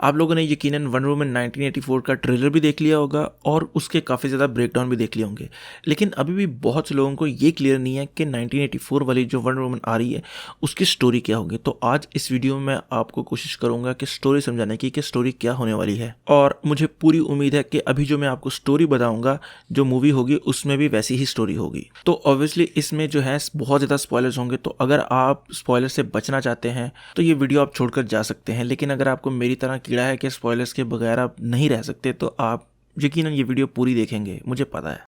आप लोगों ने यकीनन वंडर वुमन 1984 का ट्रेलर भी देख लिया होगा और उसके काफ़ी ज़्यादा ब्रेकडाउन भी देख लिए होंगे, लेकिन अभी भी बहुत से लोगों को ये क्लियर नहीं है कि 1984 वाली जो वंडर वुमन आ रही है उसकी स्टोरी क्या होगी। तो आज इस वीडियो में मैं आपको कोशिश करूंगा कि स्टोरी समझाने की कि स्टोरी क्या होने वाली है, और मुझे पूरी उम्मीद है कि अभी जो मैं आपको स्टोरी बताऊंगा जो मूवी होगी उसमें भी वैसी ही स्टोरी होगी। तो ऑब्वियसली इसमें जो है बहुत ज़्यादा स्पॉयलर्स होंगे, तो अगर आप स्पॉयलर से बचना चाहते हैं तो ये वीडियो आप छोड़कर जा सकते हैं। लेकिन अगर आपको मेरी तरह कीड़ा है कि स्पॉयलर्स के बगैर आप नहीं रह सकते तो आप यकीनन ये वीडियो पूरी देखेंगे, मुझे पता है।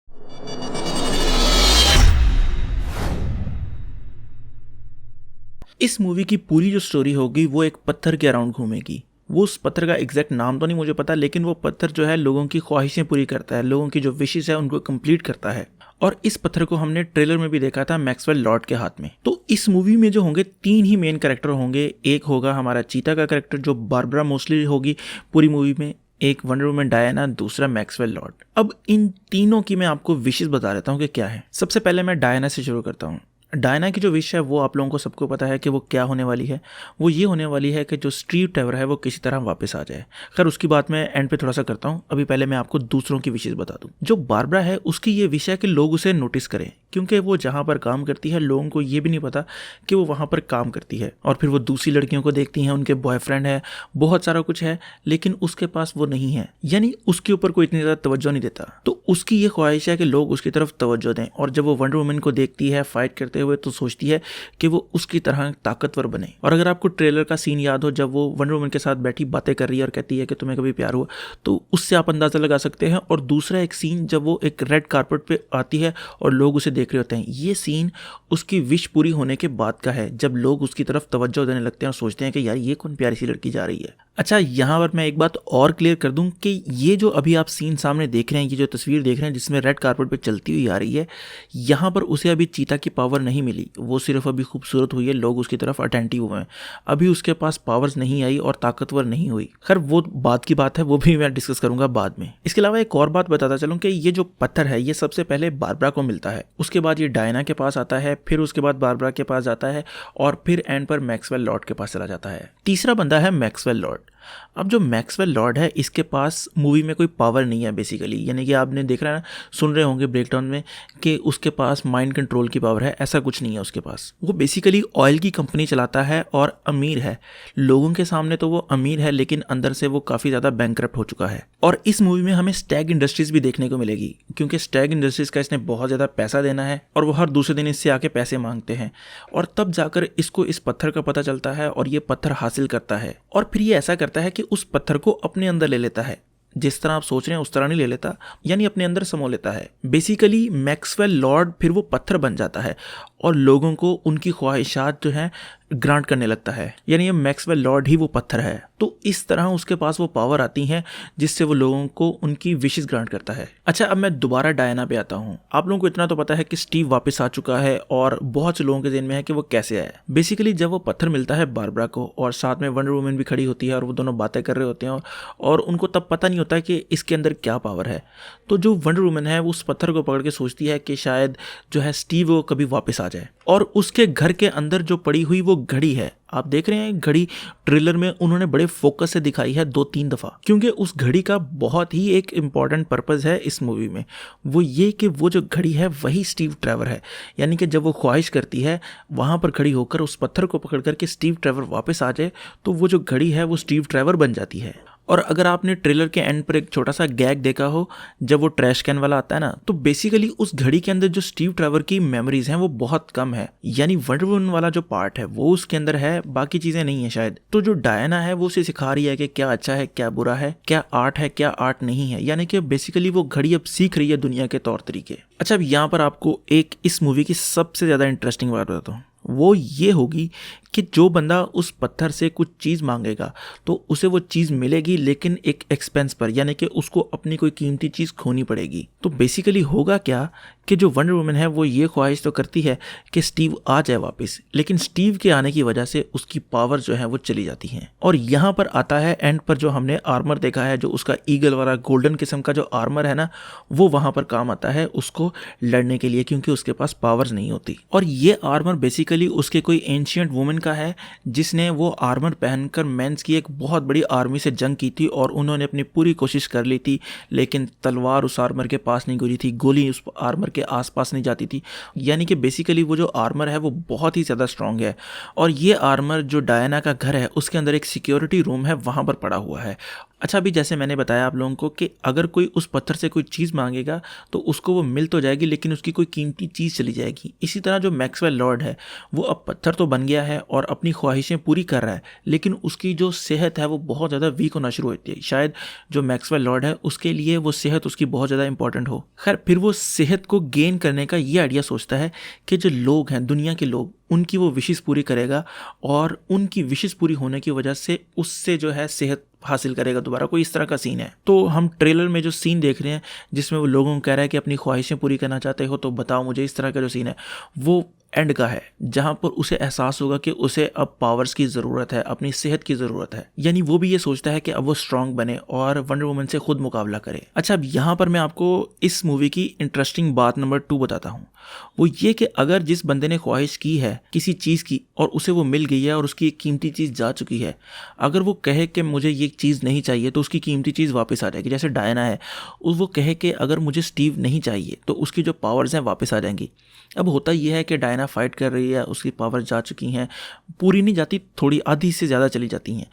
इस मूवी की पूरी जो स्टोरी होगी वो एक पत्थर के अराउंड घूमेगी। वो उस पत्थर का एग्जैक्ट नाम तो नहीं मुझे पता, लेकिन वो पत्थर जो है लोगों की ख्वाहिशें पूरी करता है, लोगों की जो विशेष है उनको कंप्लीट करता है। और इस पत्थर को हमने ट्रेलर में भी देखा था मैक्सवेल लॉर्ड के हाथ में। तो इस मूवी में जो होंगे 3 ही मेन कैरेक्टर होंगे। एक होगा हमारा चीता का कैरेक्टर जो बारबरा मोस्टली होगी पूरी मूवी में, एक वंडर वुमन डायना, दूसरा मैक्सवेल लॉर्ड। अब इन तीनों की मैं आपको विशेष बता देता हूँ कि क्या है। सबसे पहले मैं डायना से शुरू करता हूँ। डायना की जो विश है वो आप लोगों को सबको पता है कि वो क्या होने वाली है। वो ये होने वाली है कि जो स्टीव ट्रेवर है वो किसी तरह वापस आ जाए। खैर उसकी बात मैं एंड पे थोड़ा सा करता हूँ, अभी पहले मैं आपको दूसरों की विशेष बता दूँ। जो बारबरा है उसकी ये विश है कि लोग उसे नोटिस करें, क्योंकि वो जहाँ पर काम करती है लोगों को ये भी नहीं पता कि वो वहाँ पर काम करती है। और फिर वो दूसरी लड़कियों को देखती हैं, उनके बॉयफ्रेंड है, बहुत सारा कुछ है, लेकिन उसके पास वो नहीं है, यानी उसके ऊपर कोई इतनी ज़्यादा तवज्जो नहीं देता। तो उसकी ये ख्वाहिश है कि लोग उसकी तरफ तवज्जो दें। और जब वो वंडर वुमन को देखती है फाइट करते हुए तो सोचती है कि वो उसकी तरह ताकतवर बने। और अगर आपको ट्रेलर का सीन याद हो जब वो वंडर वुमन के साथ बैठी बातें कर रही है और कहती है कि तुम्हें कभी प्यार हुआ, तो उससे आप अंदाज़ा लगा सकते हैं। और दूसरा एक सीन जब वो एक रेड कारपेट पे आती है और लोग उसे देख रहे होते हैं, ये सीन उसकी विश पूरी होने के बाद का है, जब लोग उसकी तरफ तवज्जो देने लगते हैं और सोचते हैं कि यार ये कौन प्यारी सी लड़की जा रही है। अच्छा, यहाँ पर मैं एक बात और क्लियर कर दूं कि ये जो अभी आप सीन सामने देख रहे हैं, ये जो तस्वीर देख रहे हैं जिसमें रेड कारपेट पे चलती हुई आ रही है, यहाँ पर उसे अभी चीता की पावर नहीं मिली, वो सिर्फ अभी खूबसूरत हुई है, लोग उसकी तरफ अटेंटिव हुए हैं। अभी उसके पास पावर्स नहीं आई और ताकतवर नहीं हुई। खैर वो बात की बात है, वो भी मैं डिस्कस करूंगा बाद में। इसके अलावा एक और बात बताता चलूं कि ये जो पत्थर है ये सबसे पहले बारबरा को मिलता है, उसके बाद ये डायना के पास आता है, फिर उसके बाद बारबरा के पास जाता है और फिर एंड पर मैक्सवेल लॉर्ड के पास चला जाता है। तीसरा बंदा है मैक्सवेल लॉर्ड। अब जो मैक्सवेल लॉर्ड है इसके पास मूवी में कोई पावर नहीं है बेसिकली, यानी कि आपने देख रहा है ना, सुन रहे होंगे ब्रेकडाउन में कि उसके पास माइंड कंट्रोल की पावर है, ऐसा कुछ नहीं है उसके पास। वो बेसिकली ऑयल की कंपनी चलाता है और अमीर है। लोगों के सामने तो वो अमीर है लेकिन अंदर से वो काफ़ी ज़्यादा बैंकरप्ट हो चुका है। और इस मूवी में हमें स्टैग इंडस्ट्रीज भी देखने को मिलेगी, क्योंकि स्टैग इंडस्ट्रीज का इसने बहुत ज़्यादा पैसा देना है और वो हर दूसरे दिन इससे आके पैसे मांगते हैं। और तब जाकर इसको इस पत्थर का पता चलता है और ये पत्थर हासिल करता है। और फिर ये ऐसा करता है कि उस पत्थर को अपने अंदर ले लेता है। जिस तरह आप सोच रहे हैं उस तरह नहीं ले लेता, यानी अपने अंदर समो लेता है। बेसिकली मैक्सवेल लॉर्ड फिर वो पत्थर बन जाता है और लोगों को उनकी ख्वाहिशात जो हैं ग्रांट करने लगता है, यानी ये मैक्सवेल लॉर्ड ही वो पत्थर है। तो इस तरह उसके पास वो पावर आती है जिससे वो लोगों को उनकी विशेस ग्रांट करता है। अच्छा, अब मैं दोबारा डायना पे आता हूँ। आप लोगों को इतना तो पता है कि स्टीव वापस आ चुका है और बहुत से लोगों के ज़हन में है कि वो कैसे आया। बेसिकली जब वो पत्थर मिलता है बारबरा को और साथ में वंडर वुमन भी खड़ी होती है और वो दोनों बातें कर रहे होते हैं और उनको तब पता नहीं होता कि इसके अंदर क्या पावर है। तो जो वंडर वुमन है वो उस पत्थर को पकड़ के सोचती है कि शायद जो है स्टीव वो कभी वापस आ जाए। और उसके घर के अंदर जो पड़ी हुई वो घड़ी है, आप देख रहे हैं घड़ी ट्रेलर में उन्होंने बड़े फोकस से दिखाई है 2-3 दफ़ा, क्योंकि उस घड़ी का बहुत ही एक इम्पॉर्टेंट पर्पज़ है इस मूवी में। वो ये कि वो जो घड़ी है वही स्टीव ट्रेवर है, यानी कि जब वो ख्वाहिश करती है वहाँ पर खड़ी होकर उस पत्थर को पकड़ कर के स्टीव ट्रेवर वापस आ जाए तो वो जो घड़ी है वो स्टीव ट्रेवर बन जाती है। और अगर आपने ट्रेलर के एंड पर एक छोटा सा गैग देखा हो जब वो ट्रैश कैन वाला आता है ना, तो बेसिकली उस घड़ी के अंदर जो स्टीव ट्रेवर की मेमोरीज हैं वो बहुत कम है, यानी वंडर वुमन वाला जो पार्ट है वो उसके अंदर है, बाकी चीजें नहीं है शायद। तो जो डायना है वो उसे सिखा रही है कि क्या अच्छा है क्या बुरा है, क्या आर्ट है क्या आर्ट नहीं है, यानी कि बेसिकली वो घड़ी अब सीख रही है दुनिया के तौर तरीके। अच्छा, अब यहाँ पर आपको एक इस मूवी की सबसे ज्यादा इंटरेस्टिंग बात बताता हूँ, वो ये होगी कि जो बंदा उस पत्थर से कुछ चीज़ मांगेगा तो उसे वो चीज़ मिलेगी, लेकिन एक एक्सपेंस पर, यानी कि उसको अपनी कोई कीमती चीज़ खोनी पड़ेगी। तो बेसिकली होगा क्या कि जो वंडर वुमन है वो ये ख्वाहिश तो करती है कि स्टीव आ जाए वापस, लेकिन स्टीव के आने की वजह से उसकी पावर जो है वो चली जाती हैं। और यहाँ पर आता है एंड पर जो हमने आर्मर देखा है, जो उसका ईगल वाला गोल्डन किस्म का जो आर्मर है ना, वो वहाँ पर काम आता है उसको लड़ने के लिए, क्योंकि उसके पास पावर्स नहीं होती। और ये आर्मर बेसिकली उसके कोई एंशियंट वुमन का है जिसने वो आर्मर पहनकर मेंस की एक बहुत बड़ी आर्मी से जंग की थी और उन्होंने अपनी पूरी कोशिश कर ली थी, लेकिन तलवार उस आर्मर के पास नहीं गुजरी थी, गोली उस आर्मर के आसपास नहीं जाती थी। यानी कि बेसिकली वो जो आर्मर है वो बहुत ही ज़्यादा स्ट्रांग है। और ये आर्मर जो डायना का घर है उसके अंदर एक सिक्योरिटी रूम है, वहाँ पर पड़ा हुआ है। अच्छा, अभी जैसे मैंने बताया आप लोगों को कि अगर कोई उस पत्थर से कोई चीज़ मांगेगा तो उसको वो मिल तो जाएगी, लेकिन उसकी कोई कीमती चीज़ चली जाएगी। इसी तरह जो मैक्सवेल लॉर्ड है वो अब पत्थर तो बन गया है और अपनी ख्वाहिशें पूरी कर रहा है, लेकिन उसकी जो सेहत है वो बहुत ज़्यादा वीक होना शुरू होती है। शायद जो मैक्सवेल लॉर्ड है उसके लिए वो सेहत उसकी बहुत ज़्यादा इंपॉर्टेंट हो। खैर, फिर वो सेहत को गेन करने का ये आइडिया सोचता है कि जो लोग हैं, दुनिया के लोग, उनकी वो विशेष पूरी करेगा और उनकी विशेष पूरी होने की वजह से उससे जो है सेहत हासिल करेगा दोबारा। कोई इस तरह का सीन है। तो हम ट्रेलर में जो सीन देख रहे हैं जिसमें वो लोगों को कह रहा है कि अपनी ख्वाहिशें पूरी करना चाहते हो तो बताओ मुझे, इस तरह का जो सीन है वो एंड का है, जहां पर उसे एहसास होगा कि उसे अब पावर्स की ज़रूरत है, अपनी सेहत की ज़रूरत है। यानी वो भी ये सोचता है कि अब वो स्ट्रांग बने और वंडर वुमन से खुद मुकाबला करे। अच्छा, अब यहाँ पर मैं आपको इस मूवी की इंटरेस्टिंग बात नंबर 2 बताता हूँ। वो ये कि अगर जिस बंदे ने ख्वाहिश की है किसी चीज़ की और उसे वो मिल गई है और उसकी एक कीमती चीज़ जा चुकी है, अगर वो कहे कि मुझे ये चीज़ नहीं चाहिए तो उसकी कीमती चीज़ वापस आ जाएगी। जैसे डायना है, वो कहे कि अगर मुझे स्टीव नहीं चाहिए तो उसकी जो पावर्स हैं वापस आ जाएंगी। अब होता यह है कि डायना फाइट कर रही है, उसकी पावर जा चुकी हैं, पूरी नहीं जाती, थोड़ी आधी से ज़्यादा चली जाती हैं।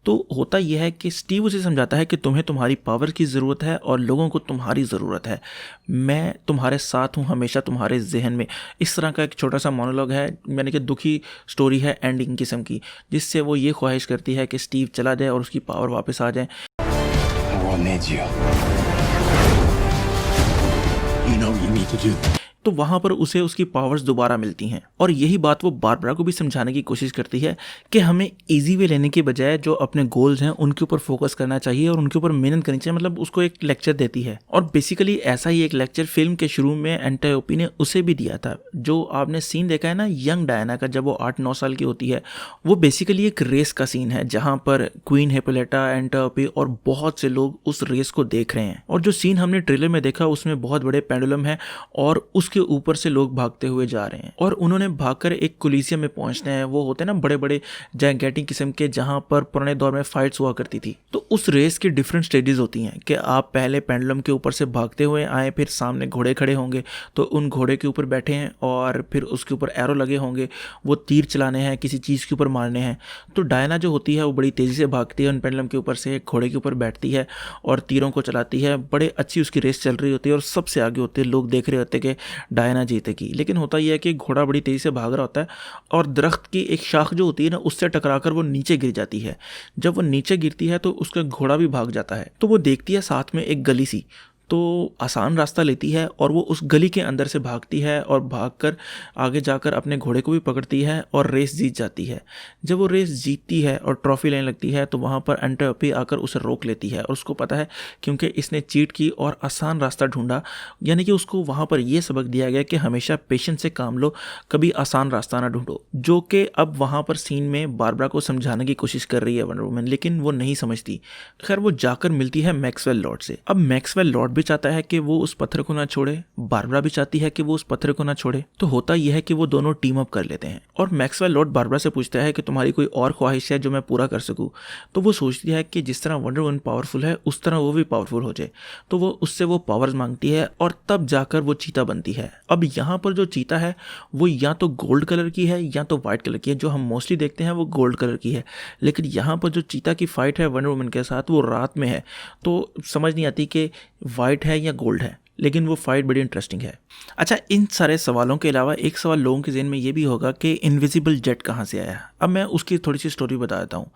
तो होता यह है कि स्टीव उसे समझाता है कि तुम्हें तुम्हारी पावर की ज़रूरत है और लोगों को तुम्हारी ज़रूरत है, मैं तुम्हारे साथ हूँ हमेशा तुम्हारे जहन में। इस तरह का एक छोटा सा मोनोलॉग है, यानी कि दुखी स्टोरी है एंडिंग किस्म की, जिससे वो ये ख्वाहिश करती है कि स्टीव चला जाए और उसकी पावर वापस आ जाए। The world needs you. You know what you need to do. तो वहाँ पर उसे उसकी पावर्स दोबारा मिलती हैं। और यही बात वो बारबरा को भी समझाने की कोशिश करती है कि हमें इजी वे लेने के बजाय जो अपने गोल्स हैं उनके ऊपर फोकस करना चाहिए और उनके ऊपर मेहनत करनी चाहिए। मतलब उसको एक लेक्चर देती है। और बेसिकली ऐसा ही एक लेक्चर फिल्म के शुरू में एंटियोपी ने उसे भी दिया था। जो आपने सीन देखा है ना यंग डायना का, जब वो 8-9 साल की होती है, वो बेसिकली एक रेस का सीन है जहाँ पर क्वीन हिप्पोलिटा, एंटियोपी और बहुत से लोग उस रेस को देख रहे हैं। और जो सीन हमने ट्रेलर में देखा उसमें बहुत बड़े पेंडुलम है और उसके ऊपर से लोग भागते हुए जा रहे हैं और उन्होंने भागकर एक कोलिसियम में पहुंचना है। वो होते हैं ना बड़े बड़े जायंटिक किस्म के, जहां पर पुराने दौर में फाइट्स हुआ करती थी। तो उस रेस की डिफरेंट स्टेजेस होती हैं कि आप पहले पेंडुलम के ऊपर से भागते हुए आए, फिर सामने घोड़े खड़े होंगे तो उन घोड़े के ऊपर बैठे हैं और फिर उसके ऊपर एरो लगे होंगे, वो तीर चलाने हैं, किसी चीज़ के ऊपर मारने हैं। तो डायना जो होती है वो बड़ी तेज़ी से भागती है उन पेंडुलम के ऊपर से, घोड़े के ऊपर बैठती है और तीरों को चलाती है। बड़े अच्छी उसकी रेस चल रही होती है और सबसे आगे होते हैं, लोग देख रहे होते कि डायना जीतेगी। लेकिन होता यह है कि घोड़ा बड़ी तेज़ी से भाग रहा होता है और दरख्त की एक शाख जो होती है ना उससे टकराकर वो नीचे गिर जाती है। जब वो नीचे गिरती है तो उसका घोड़ा भी भाग जाता है। तो वो देखती है साथ में एक गली सी, तो आसान रास्ता लेती है और वो उस गली के अंदर से भागती है और भागकर आगे जाकर अपने घोड़े को भी पकड़ती है और रेस जीत जाती है। जब वो रेस जीतती है और ट्रॉफी लेने लगती है तो वहाँ पर एंटियोपी आकर उसे रोक लेती है और उसको पता है क्योंकि इसने चीट की और आसान रास्ता ढूंढा। यानी कि उसको वहाँ पर यह सबक दिया गया कि हमेशा पेशेंस से काम लो, कभी आसान रास्ता ना ढूंढो, जो कि अब वहाँ पर सीन में बारबरा को समझाने की कोशिश कर रही है वंडर वुमन, लेकिन वो नहीं समझती। खैर, वो जाकर मिलती है मैक्सवेल लॉर्ड से। अब मैक्सवेल लॉर्ड भी चाहता है कि वो उस पत्थर को ना छोड़े, बारबरा भी चाहती है कि वो उस पत्थर को ना छोड़े। तो होता यह है कि वो दोनों टीम अप कर लेते हैं और मैक्सवेल लॉर्ड बारबरा से पूछता है कि तुम्हारी कोई और ख्वाहिश है जो मैं पूरा कर सकूं। तो वो सोचती है कि जिस तरह वंडर वुमन पावरफुल है उस तरह वो भी पावरफुल हो जाए। तो वो उससे वो पावर्स मांगती है और तब जाकर वो चीता बनती है। अब यहाँ पर जो चीता है वो या तो गोल्ड कलर की है या तो वाइट कलर की है। जो हम मोस्टली देखते हैं वो गोल्ड कलर की है, लेकिन यहाँ पर जो चीता की फाइट है वंडर वुमन के साथ वो रात में है, तो समझ नहीं आती कि वाइट है या गोल्ड है, लेकिन वो फाइट बड़ी इंटरेस्टिंग है। अच्छा, इन सारे सवालों के अलावा एक सवाल लोगों के जहन में ये भी होगा कि इनविजिबल जेट कहाँ से आया। अब मैं उसकी थोड़ी सी स्टोरी बता देता हूँ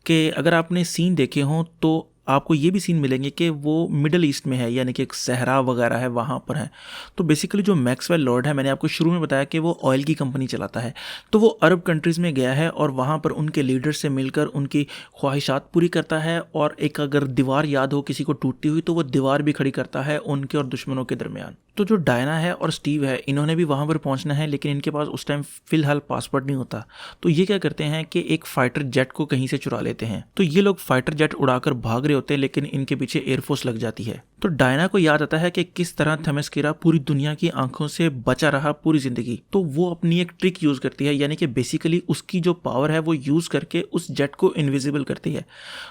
कि अगर आपने सीन देखे हों तो आपको ये भी सीन मिलेंगे कि वो मिडल ईस्ट में है, यानी कि एक सहरा वगैरह है वहाँ पर है। तो बेसिकली जो मैक्सवेल लॉर्ड है, मैंने आपको शुरू में बताया कि वो ऑयल की कंपनी चलाता है, तो वो अरब कंट्रीज़ में गया है और वहाँ पर उनके लीडर से मिलकर उनकी ख्वाहिशात पूरी करता है। और एक अगर दीवार याद हो किसी को टूटती हुई, तो वो दीवार भी खड़ी करता है उनके और दुश्मनों के दरमियान। तो जो डायना है और स्टीव है, इन्होंने भी वहाँ पर पहुँचना है, लेकिन इनके पास उस टाइम फिलहाल पासपोर्ट नहीं होता। तो ये क्या करते हैं कि एक फाइटर जेट को कहीं से चुरा लेते हैं। तो ये लोग फाइटर जेट उड़ाकर भाग रहे होते हैं, लेकिन इनके पीछे एयरफोर्स लग जाती है। तो डायना को याद आता है कि किस तरह थेमेस्किरा पूरी दुनिया की आंखों से बचा रहा पूरी जिंदगी। तो वो अपनी एक ट्रिक यूज करती है, यानी कि बेसिकली उसकी जो पावर है वो यूज करके उस जेट को इनविजिबल करती है।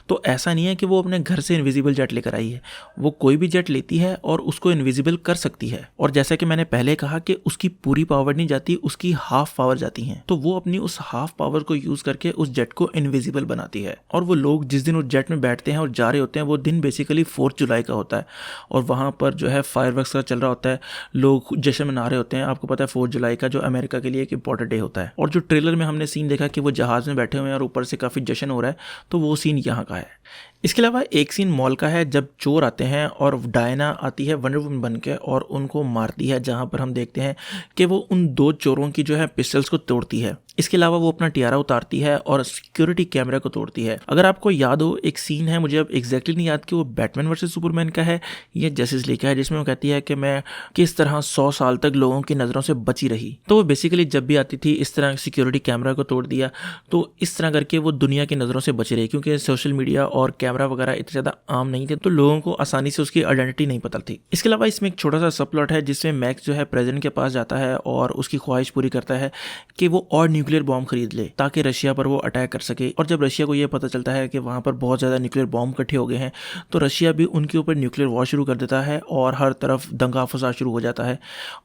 तो ऐसा नहीं है कि वो अपने घर से इनविजिबल जेट लेकर आई है, वो कोई भी जेट लेती है और उसको इनविजिबल कर सकती है। और जैसा कि मैंने पहले कहा कि उसकी पूरी पावर नहीं जाती, उसकी हाफ पावर जाती है। तो वो अपनी उस हाफ पावर को यूज करके उस जेट को इनविजिबल बनाती है। और वो लोग जिस दिन उस जेट में बैठते हैं और जा रहे होते हैं, वो दिन बेसिकली 4 जुलाई का होता है और वहाँ पर जो है फायरवर्क्स का चल रहा होता है, लोग जश्न मना रहे होते हैं। आपको पता है 4 जुलाई का जो अमेरिका के लिए एक इंपॉर्टेंट डे होता है। और जो ट्रेलर में हमने सीन देखा कि वो जहाज में बैठे हुए हैं और ऊपर से काफ़ी जश्न हो रहा है, तो वो सीन यहाँ का है। इसके अलावा एक सीन मॉल का है जब चोर आते हैं और डायना आती है वंडर वुमन बन के और उनको मारती है, जहाँ पर हम देखते हैं कि वो उन 2 चोरों की जो है पिस्टल्स को तोड़ती है। इसके अलावा वो अपना टियारा उतारती है और सिक्योरिटी कैमरा को तोड़ती है। अगर आपको याद हो, एक सीन है, मुझे अब एग्जैक्टली नहीं याद कि वो बैटमैन वर्सेस सुपरमैन का है या जस्टिस लीग का है, जिसमें वो कहती है कि मैं किस तरह 100 साल तक लोगों की नज़रों से बची रही। तो वो बेसिकली जब भी आती थी इस तरह सिक्योरिटी कैमरा को तोड़ दिया, तो इस तरह करके वो दुनिया की नज़रों से बची रही, क्योंकि सोशल मीडिया और कैमरा वगैरह इतने ज़्यादा आम नहीं थे, तो लोगों को आसानी से उसकी आइडेंटिटी नहीं पता थी। इसके अलावा इसमें एक छोटा सा सबप्लॉट है जिसमें मैक्स जो है प्रेसिडेंट के पास जाता है और उसकी ख्वाहिश पूरी करता है कि वो और न्यूक्लियर बॉम्ब खरीद ले ताकि रशिया पर वो अटैक कर सके। और जब रशिया को ये पता चलता है कि वहाँ पर बहुत ज़्यादा न्यूक्लियर बॉम्ब इकट्ठे हो गए हैं, तो रशिया भी उनके ऊपर न्यूक्लियर वॉर शुरू कर देता है और हर तरफ दंगा फसाद शुरू हो जाता है।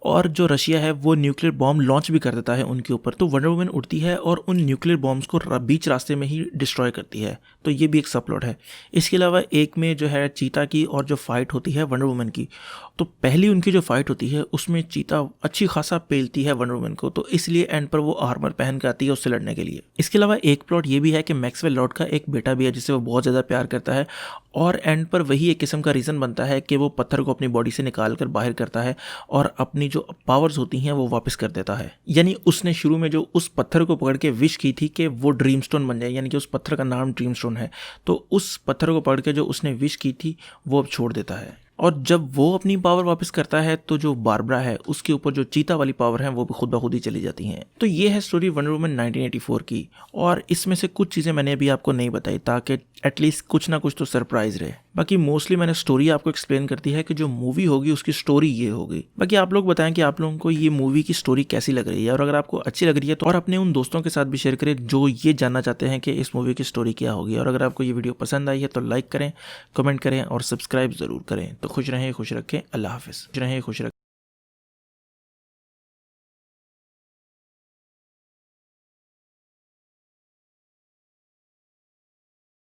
और जो रशिया है वो न्यूक्लियर बॉम्ब लॉन्च भी कर देता है उनके ऊपर। तो वंडर वुमन उठती है और उन न्यूक्लियर बॉम्ब्स को बीच रास्ते में ही डिस्ट्रॉय करती है। तो ये भी एक सबप्लॉट है। इसके अलावा एक में जो है चीता की और जो फाइट होती है वंडर वुमन की, तो पहली उनकी जो फाइट होती है उसमें चीता अच्छी खासा पेलती है वंडर वुमन को, तो इसलिए एंड पर वो आर्मर पहन के आती है उससे लड़ने के लिए। इसके अलावा एक प्लॉट ये भी है कि मैक्सवेल लॉर्ड का एक बेटा भी है जिससे वो बहुत ज़्यादा प्यार करता है, और एंड पर वही एक किस्म का रीज़न बनता है कि वो पत्थर को अपनी बॉडी से निकाल कर बाहर करता है और अपनी जो पावर्स होती हैं वो वापस कर देता है। यानी उसने शुरू में जो उस पत्थर को पकड़ के विश की थी कि वो ड्रीम स्टोन बन जाए, यानी कि उस पत्थर का नाम ड्रीम स्टोन है, तो उस पत्थर को पकड़ के जो उसने विश की थी वो अब छोड़ देता है। और जब वो अपनी पावर वापस करता है तो जो बारबरा है उसके ऊपर जो चीता वाली पावर है वो भी खुद ब खुद ही चली जाती हैं। तो ये है स्टोरी वंडर वुमन 1984 की, और इसमें से कुछ चीज़ें मैंने अभी आपको नहीं बताई ताकि एटलीस्ट कुछ ना कुछ तो सरप्राइज रहे। बाकी मोस्टली मैंने स्टोरी आपको एक्सप्लेन कर दी है कि जो मूवी होगी उसकी स्टोरी ये होगी। बाकी आप लोग बताएं कि आप लोगों को ये मूवी की स्टोरी कैसी लग रही है, और अगर आपको अच्छी लग रही है तो और अपने उन दोस्तों के साथ भी शेयर करें जो ये जानना चाहते हैं कि इस मूवी की स्टोरी क्या होगी। और अगर आपको ये वीडियो पसंद आई है तो लाइक करें, कमेंट करें और सब्सक्राइब ज़रूर करें। तो खुश रहें, खुश रखें, अल्लाह हाफिज़। खुश रहें, खुश रखें।